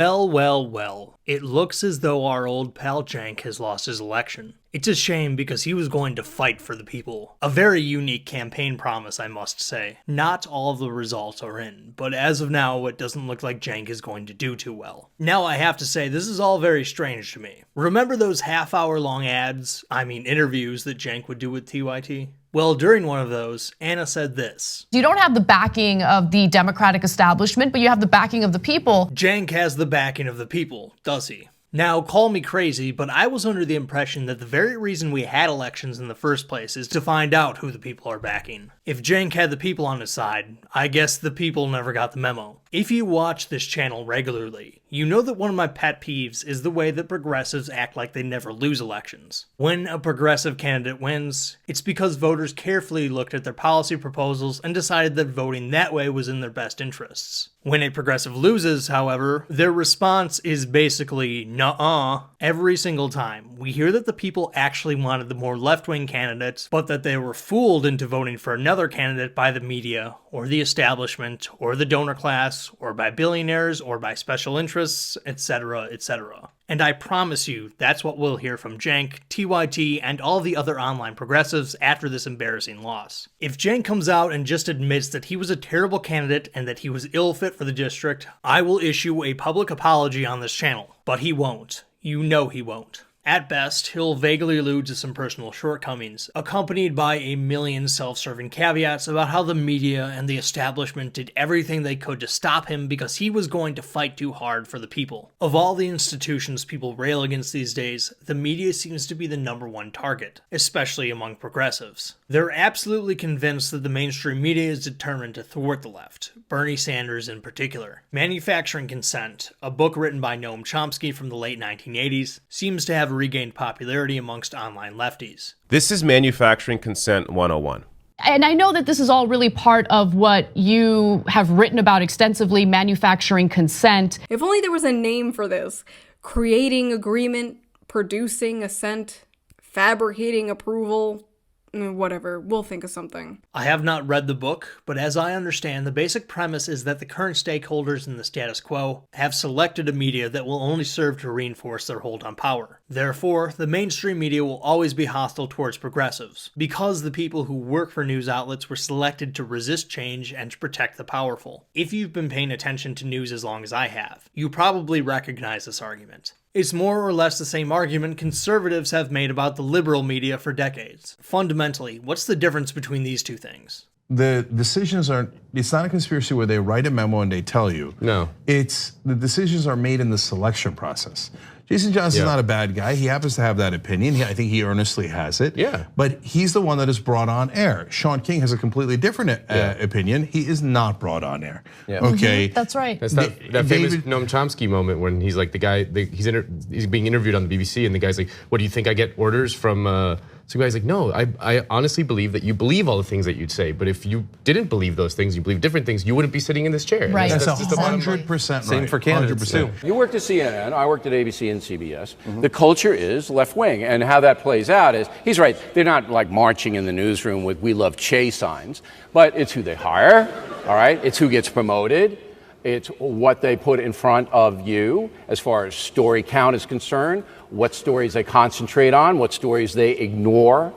Well, well, well. It looks as though our old pal Cenk has lost his election. It's a shame because he was going to fight for the people. A very unique campaign promise, I must say. Not all of the results are in, but as of now, it doesn't look like Cenk is going to do too well. Now, I have to say, this is all very strange to me. Remember those half-hour-long interviews that Cenk would do with TYT? Well, during one of those, Anna said this. You don't have the backing of the Democratic establishment, but you have the backing of the people. Cenk has the backing of the people, does he? Now, call me crazy, but I was under the impression that the very reason we had elections in the first place is to find out who the people are backing. If Cenk had the people on his side, I guess the people never got the memo. If you watch this channel regularly, you know that one of my pet peeves is the way that progressives act like they never lose elections. When a progressive candidate wins, it's because voters carefully looked at their policy proposals and decided that voting that way was in their best interests. When a progressive loses, however, their response is basically nuh-uh. Every single time, we hear that the people actually wanted the more left-wing candidates, but that they were fooled into voting for another candidate by the media, or the establishment, or the donor class, or by billionaires, or by special interests, etc., etc. And I promise you, that's what we'll hear from Cenk, TYT, and all the other online progressives after this embarrassing loss. If Cenk comes out and just admits that he was a terrible candidate and that he was ill-fit for the district, I will issue a public apology on this channel. But he won't. You know he won't. At best, he'll vaguely allude to some personal shortcomings, accompanied by a million self-serving caveats about how the media and the establishment did everything they could to stop him because he was going to fight too hard for the people. Of all the institutions people rail against these days, the media seems to be the #1 target, especially among progressives. They're absolutely convinced that the mainstream media is determined to thwart the left, Bernie Sanders in particular. Manufacturing Consent, a book written by Noam Chomsky from the late 1980s, seems to have regained popularity amongst online lefties. This is Manufacturing Consent 101. And I know that this is all really part of what you have written about extensively, manufacturing consent. If only there was a name for this. Creating agreement, producing assent, fabricating approval. Whatever, we'll think of something. I have not read the book, but as I understand, the basic premise is that the current stakeholders in the status quo have selected a media that will only serve to reinforce their hold on power. Therefore, the mainstream media will always be hostile towards progressives, because the people who work for news outlets were selected to resist change and to protect the powerful. If you've been paying attention to news as long as I have, you probably recognize this argument. It's more or less the same argument conservatives have made about the liberal media for decades. Fundamentally, what's the difference between these two things? The decisions it's not a conspiracy where they write a memo and they tell you. No. It's the decisions are made in the selection process. Jason Johnson's not a bad guy. He happens to have that opinion. I think he earnestly has it. Yeah. But he's the one that is brought on air. Sean King has a completely different opinion. He is not brought on air. Yeah. Okay. That's right. That's that famous Noam Chomsky moment when he's like he's being interviewed on the BBC and the guy's like, "What do you think I get orders from?" So the guy's like, "No, I honestly believe that you believe all the things that you'd say, but if you didn't believe those things, you believe different things, you wouldn't be sitting in this chair." Right. That's just the bottom line. 100% right. Same for candidates too. You worked at CNN, I worked at ABC and CBS. The culture is left wing, and how that plays out is, he's right, they're not like marching in the newsroom with "We Love Che" signs, but it's who they hire, all right? It's who gets promoted. It's what they put in front of you as far as story count is concerned, what stories they concentrate on, what stories they ignore.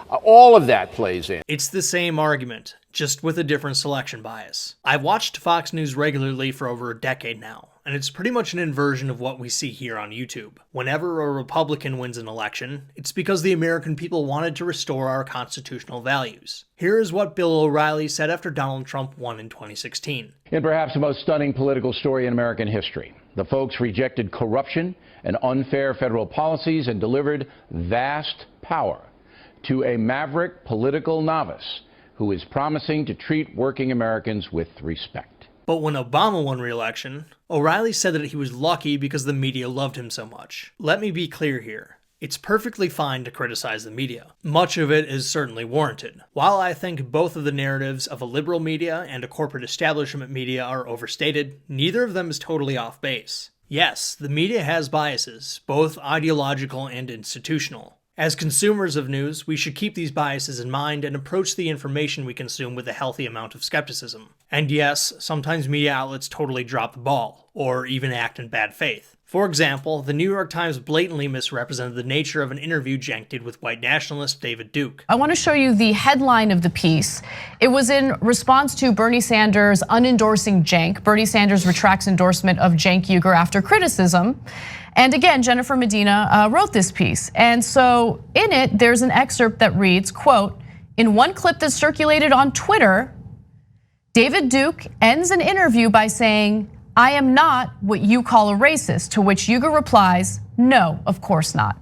All of that plays in. It's the same argument, just with a different selection bias. I've watched Fox News regularly for over a decade now, and it's pretty much an inversion of what we see here on YouTube. Whenever a Republican wins an election, it's because the American people wanted to restore our constitutional values. Here is what Bill O'Reilly said after Donald Trump won in 2016. In perhaps the most stunning political story in American history, the folks rejected corruption and unfair federal policies and delivered vast power to a maverick political novice who is promising to treat working Americans with respect. But when Obama won re-election, O'Reilly said that he was lucky because the media loved him so much. Let me be clear here. It's perfectly fine to criticize the media. Much of it is certainly warranted. While I think both of the narratives of a liberal media and a corporate establishment media are overstated, neither of them is totally off base. Yes, the media has biases, both ideological and institutional. As consumers of news, we should keep these biases in mind and approach the information we consume with a healthy amount of skepticism. And yes, sometimes media outlets totally drop the ball. or even act in bad faith. For example, the New York Times blatantly misrepresented the nature of an interview Cenk did with white nationalist David Duke. I want to show you the headline of the piece. It was in response to Bernie Sanders unendorsing Cenk. Bernie Sanders retracts endorsement of Cenk Uygur after criticism. And again, Jennifer Medina wrote this piece. And so in it, there's an excerpt that reads, quote, "In one clip that circulated on Twitter, David Duke ends an interview by saying, 'I am not what you call a racist,' to which Uygur replies, 'No, of course not.'"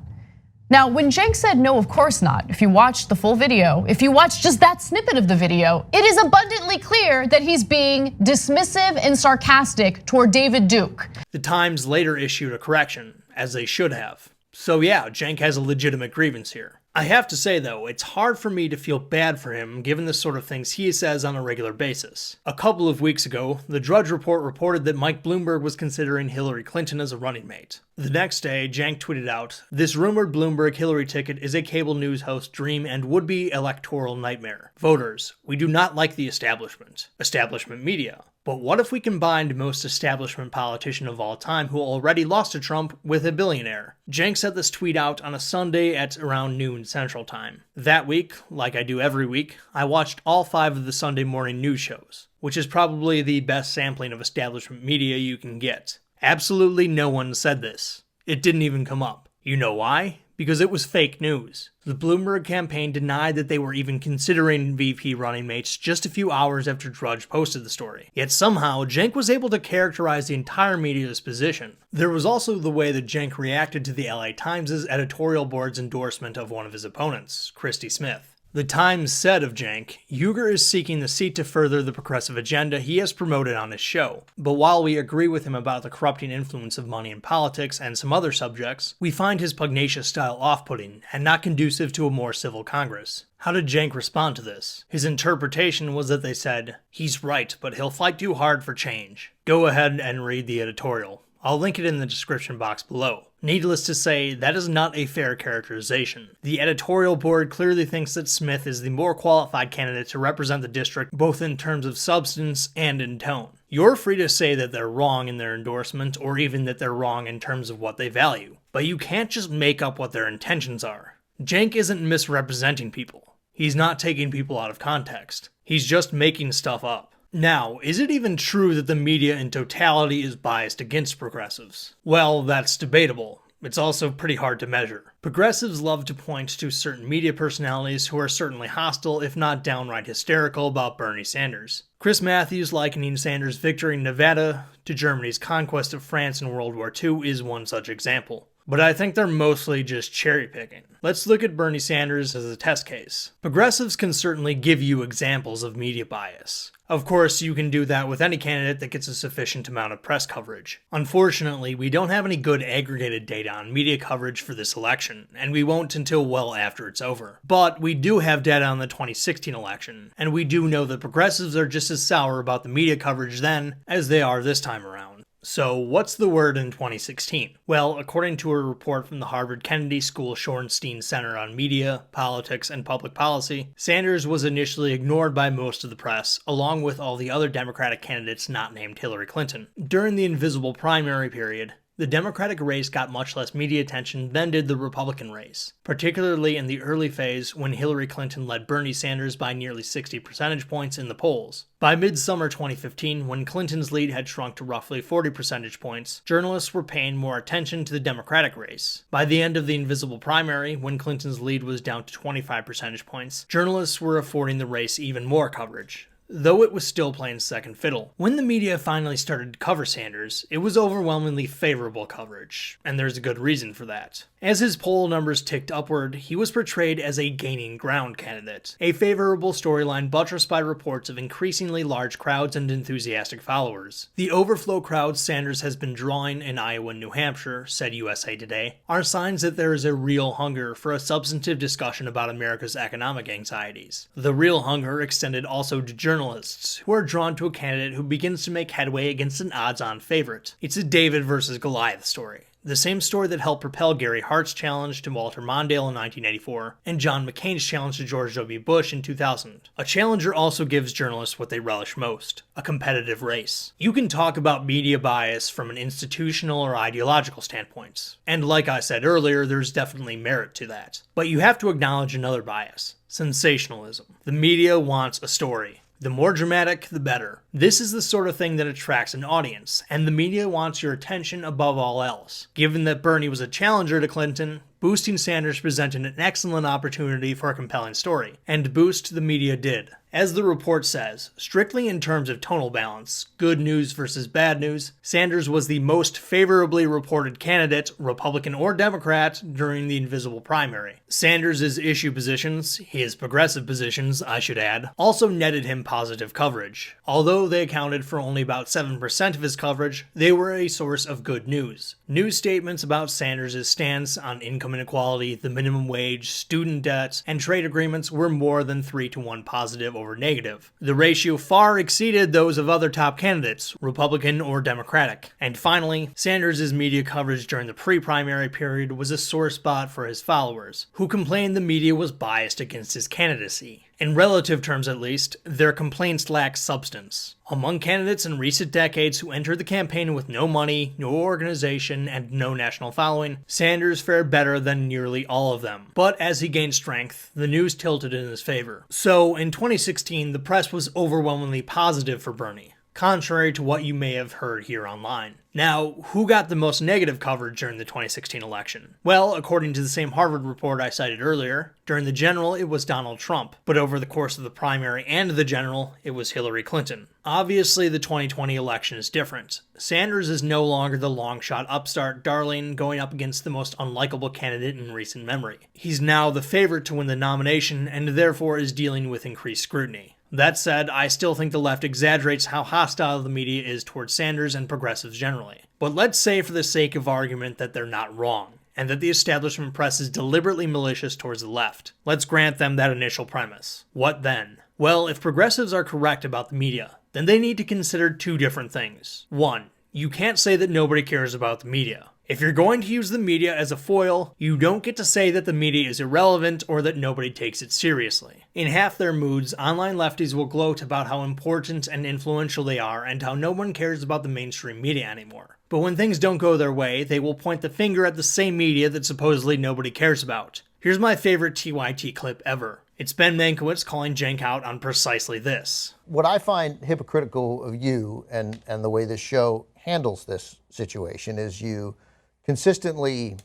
Now, when Cenk said no, of course not, if you watch the full video, if you watch just that snippet of the video, it is abundantly clear that he's being dismissive and sarcastic toward David Duke. The Times later issued a correction, as they should have. So yeah, Cenk has a legitimate grievance here. I have to say though, it's hard for me to feel bad for him given the sort of things he says on a regular basis. A couple of weeks ago, the Drudge Report reported that Mike Bloomberg was considering Hillary Clinton as a running mate. The next day, Cenk tweeted out, "This rumored Bloomberg Hillary ticket is a cable news host's dream and would-be electoral nightmare. Voters, we do not like the establishment media. But what if we combined most establishment politician of all time who already lost to Trump with a billionaire?" Cenk sent this tweet out on a Sunday at around noon Central Time. That week, like I do every week, I watched all 5 of the Sunday morning news shows, which is probably the best sampling of establishment media you can get. Absolutely no one said this. It didn't even come up. You know why? Because it was fake news. The Bloomberg campaign denied that they were even considering VP running mates just a few hours after Drudge posted the story. Yet somehow, Cenk was able to characterize the entire media's position. There was also the way that Cenk reacted to the LA Times' editorial board's endorsement of one of his opponents, Christy Smith. The Times said of Cenk, "Uygur is seeking the seat to further the progressive agenda he has promoted on his show. But while we agree with him about the corrupting influence of money in politics and some other subjects, we find his pugnacious style off-putting and not conducive to a more civil Congress." How did Cenk respond to this? His interpretation was that they said, "He's right, but he'll fight too hard for change." Go ahead and read the editorial. I'll link it in the description box below. Needless to say, that is not a fair characterization. The editorial board clearly thinks that Smith is the more qualified candidate to represent the district both in terms of substance and in tone. You're free to say that they're wrong in their endorsement or even that they're wrong in terms of what they value. But you can't just make up what their intentions are. Cenk isn't misrepresenting people. He's not taking people out of context. He's just making stuff up. Now, is it even true that the media in totality is biased against progressives? Well, that's debatable. It's also pretty hard to measure. Progressives love to point to certain media personalities who are certainly hostile, if not downright hysterical, about Bernie Sanders. Chris Matthews likening Sanders' victory in Nevada to Germany's conquest of France in World War II is one such example. But I think they're mostly just cherry-picking. Let's look at Bernie Sanders as a test case. Progressives can certainly give you examples of media bias. Of course, you can do that with any candidate that gets a sufficient amount of press coverage. Unfortunately, we don't have any good aggregated data on media coverage for this election, and we won't until well after it's over. But we do have data on the 2016 election, and we do know that progressives are just as sour about the media coverage then as they are this time around. So what's the word in 2016? Well, according to a report from the Harvard Kennedy School Shorenstein Center on Media, Politics, and Public Policy, Sanders was initially ignored by most of the press, along with all the other Democratic candidates not named Hillary Clinton. During the invisible primary period, the Democratic race got much less media attention than did the Republican race, particularly in the early phase when Hillary Clinton led Bernie Sanders by nearly 60 percentage points in the polls. By midsummer 2015, when Clinton's lead had shrunk to roughly 40 percentage points, journalists were paying more attention to the Democratic race. By the end of the invisible primary, when Clinton's lead was down to 25 percentage points, journalists were affording the race even more coverage, though it was still playing second fiddle. When the media finally started to cover Sanders, it was overwhelmingly favorable coverage, and there's a good reason for that. As his poll numbers ticked upward, he was portrayed as a gaining ground candidate, a favorable storyline buttressed by reports of increasingly large crowds and enthusiastic followers. The overflow crowds Sanders has been drawing in Iowa and New Hampshire, said USA Today, are signs that there is a real hunger for a substantive discussion about America's economic anxieties. The real hunger extended also to journalists journalists who are drawn to a candidate who begins to make headway against an odds-on favorite. It's a David versus Goliath story. The same story that helped propel Gary Hart's challenge to Walter Mondale in 1984 and John McCain's challenge to George W. Bush in 2000. A challenger also gives journalists what they relish most, a competitive race. You can talk about media bias from an institutional or ideological standpoint, and like I said earlier, there's definitely merit to that. But you have to acknowledge another bias, sensationalism. The media wants a story. The more dramatic, the better. This is the sort of thing that attracts an audience, and the media wants your attention above all else. Given that Bernie was a challenger to Clinton, boosting Sanders presented an excellent opportunity for a compelling story, and boost the media did. As the report says, strictly in terms of tonal balance, good news versus bad news, Sanders was the most favorably reported candidate, Republican or Democrat, during the invisible primary. Sanders' issue positions, his progressive positions, I should add, also netted him positive coverage. Although they accounted for only about 7% of his coverage, they were a source of good news. News statements about Sanders' stance on income inequality, the minimum wage, student debt, and trade agreements were more than 3-to-1 positive over negative. The ratio far exceeded those of other top candidates, Republican or Democratic. And finally, Sanders' media coverage during the pre-primary period was a sore spot for his followers, who complained the media was biased against his candidacy. In relative terms at least, their complaints lack substance. Among candidates in recent decades who entered the campaign with no money, no organization, and no national following, Sanders fared better than nearly all of them. But as he gained strength, the news tilted in his favor. So in 2016, the press was overwhelmingly positive for Bernie, contrary to what you may have heard here online. Now, who got the most negative coverage during the 2016 election? Well, according to the same Harvard report I cited earlier, during the general it was Donald Trump, but over the course of the primary and the general, it was Hillary Clinton. Obviously, the 2020 election is different. Sanders is no longer the long-shot upstart darling going up against the most unlikable candidate in recent memory. He's now the favorite to win the nomination and therefore is dealing with increased scrutiny. That said, I still think the left exaggerates how hostile the media is towards Sanders and progressives generally. But let's say for the sake of argument that they're not wrong, and that the establishment press is deliberately malicious towards the left. Let's grant them that initial premise. What then? Well, if progressives are correct about the media, then they need to consider two different things. One, you can't say that nobody cares about the media. If you're going to use the media as a foil, you don't get to say that the media is irrelevant or that nobody takes it seriously. In half their moods, online lefties will gloat about how important and influential they are and how no one cares about the mainstream media anymore. But when things don't go their way, they will point the finger at the same media that supposedly nobody cares about. Here's my favorite TYT clip ever. It's Ben Mankiewicz calling Cenk out on precisely this. What I find hypocritical of you and the way this show handles this situation is you consistently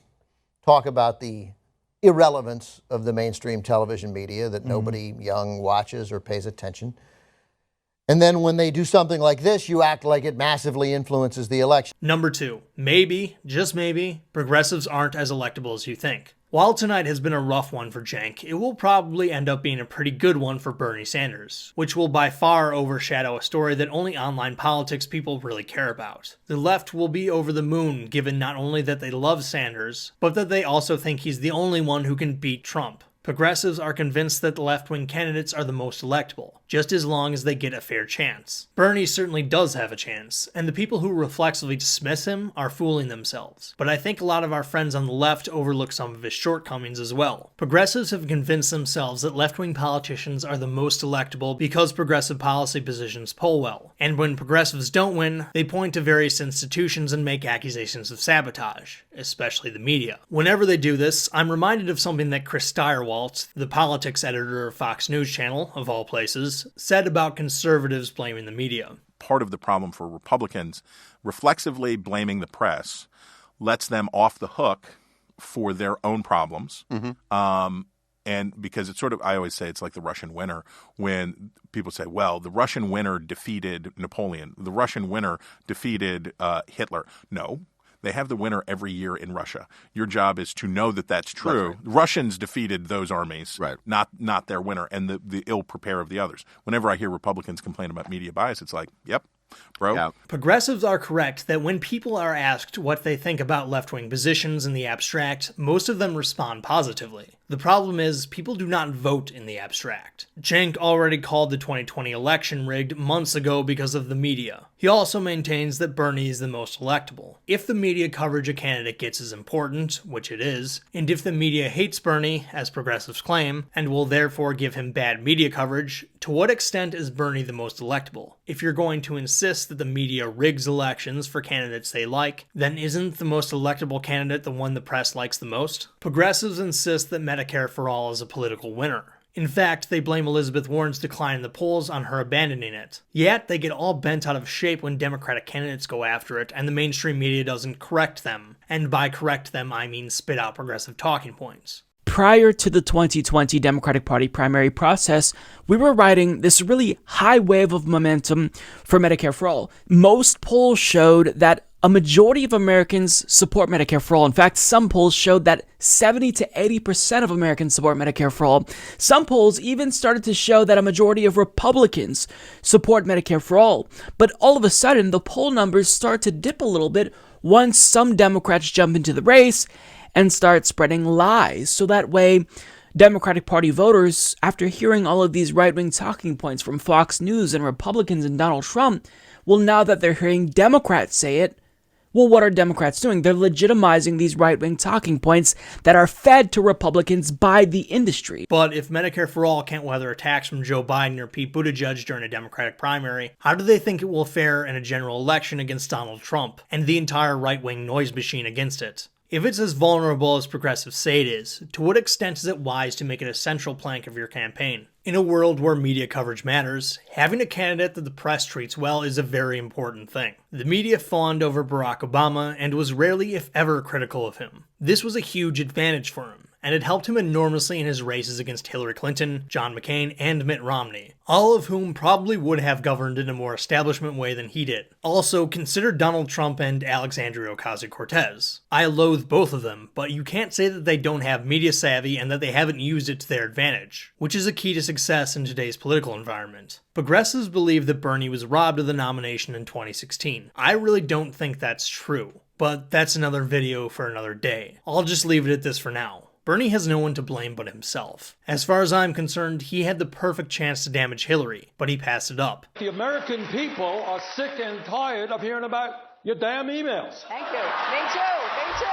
talk about the irrelevance of the mainstream television media, that nobody young watches or pays attention. And then when they do something like this, you act like it massively influences the election. Number two, maybe, just maybe, progressives aren't as electable as you think. While tonight has been a rough one for Cenk, it will probably end up being a pretty good one for Bernie Sanders, which will by far overshadow a story that only online politics people really care about. The left will be over the moon given not only that they love Sanders, but that they also think he's the only one who can beat Trump. Progressives are convinced that the left-wing candidates are the most electable, just as long as they get a fair chance. Bernie certainly does have a chance, and the people who reflexively dismiss him are fooling themselves. But I think a lot of our friends on the left overlook some of his shortcomings as well. Progressives have convinced themselves that left-wing politicians are the most electable because progressive policy positions poll well. And when progressives don't win, they point to various institutions and make accusations of sabotage, especially the media. Whenever they do this, I'm reminded of something that Chris Stirewalt, the politics editor of Fox News Channel, of all places, said about conservatives blaming the media. Part of the problem for Republicans, reflexively blaming the press lets them off the hook for their own problems. And because it's sort of, I always say it's like the Russian winter when people say, well, the Russian winter defeated Napoleon. The Russian winter defeated Hitler. No. They have the winner every year in Russia. Your job is to know that that's true. Right. Russians defeated those armies, right, not their winner, and the ill prepare of the others. Whenever I hear Republicans complain about media bias, it's like, yep, bro. Yeah. Progressives are correct that when people are asked what they think about left-wing positions in the abstract, most of them respond positively. The problem is, people do not vote in the abstract. Cenk already called the 2020 election rigged months ago because of the media. He also maintains that Bernie is the most electable. If the media coverage a candidate gets is important, which it is, and if the media hates Bernie, as progressives claim, and will therefore give him bad media coverage, to what extent is Bernie the most electable? If you're going to insist that the media rigs elections for candidates they like, then isn't the most electable candidate the one the press likes the most? Progressives insist that Medicare for All is a political winner. In fact, they blame Elizabeth Warren's decline in the polls on her abandoning it. Yet, they get all bent out of shape when Democratic candidates go after it and the mainstream media doesn't correct them. And by correct them, I mean spit out progressive talking points. Prior to the 2020 Democratic Party primary process, we were riding this really high wave of momentum for Medicare for All. Most polls showed that a majority of Americans support Medicare for All. In fact, some polls showed that 70 to 80% of Americans support Medicare for All. Some polls even started to show that a majority of Republicans support Medicare for All. But all of a sudden, the poll numbers start to dip a little bit once some Democrats jump into the race and start spreading lies. So that way, Democratic Party voters, after hearing all of these right-wing talking points from Fox News and Republicans and Donald Trump, well, now that they're hearing Democrats say it, well, what are Democrats doing? They're legitimizing these right-wing talking points that are fed to Republicans by the industry. But if Medicare for All can't weather attacks from Joe Biden or Pete Buttigieg during a Democratic primary, how do they think it will fare in a general election against Donald Trump and the entire right-wing noise machine against it? If it's as vulnerable as progressives say it is, to what extent is it wise to make it a central plank of your campaign? In a world where media coverage matters, having a candidate that the press treats well is a very important thing. The media fawned over Barack Obama and was rarely, if ever, critical of him. This was a huge advantage for him, and it helped him enormously in his races against Hillary Clinton, John McCain, and Mitt Romney, all of whom probably would have governed in a more establishment way than he did. Also, consider Donald Trump and Alexandria Ocasio-Cortez. I loathe both of them, but you can't say that they don't have media savvy and that they haven't used it to their advantage, which is a key to success in today's political environment. Progressives believe that Bernie was robbed of the nomination in 2016. I really don't think that's true, but that's another video for another day. I'll just leave it at this for now. Bernie has no one to blame but himself. As far as I'm concerned, he had the perfect chance to damage Hillary, but he passed it up. The American people are sick and tired of hearing about your damn emails. Thank you. Me too. Me too.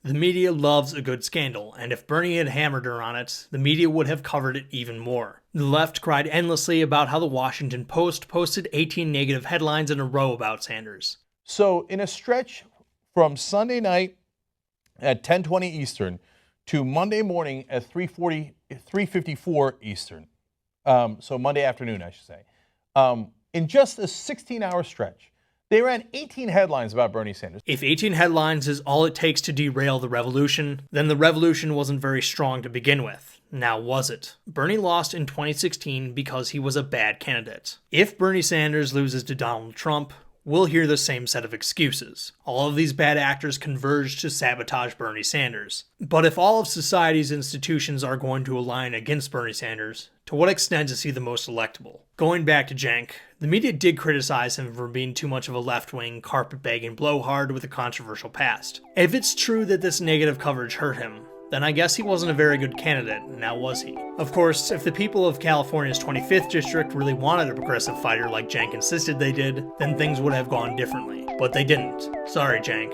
The media loves a good scandal, and if Bernie had hammered her on it, the media would have covered it even more. The left cried endlessly about how the Washington Post posted 18 negative headlines in a row about Sanders. So in a stretch from Sunday night at 10:20 Eastern to Monday morning at 3:54 Eastern, so Monday afternoon, I should say, in just a 16-hour stretch, they ran 18 headlines about Bernie Sanders. If 18 headlines is all it takes to derail the revolution, then the revolution wasn't very strong to begin with. Now was it? Bernie lost in 2016 because he was a bad candidate. If Bernie Sanders loses to Donald Trump, we'll hear the same set of excuses. All of these bad actors converge to sabotage Bernie Sanders. But if all of society's institutions are going to align against Bernie Sanders, to what extent is he the most electable? Going back to Cenk, the media did criticize him for being too much of a left-wing, carpetbagging blowhard with a controversial past. If it's true that this negative coverage hurt him, then I guess he wasn't a very good candidate, now was he? Of course, if the people of California's 25th district really wanted a progressive fighter like Cenk insisted they did, then things would have gone differently. But they didn't. Sorry, Cenk.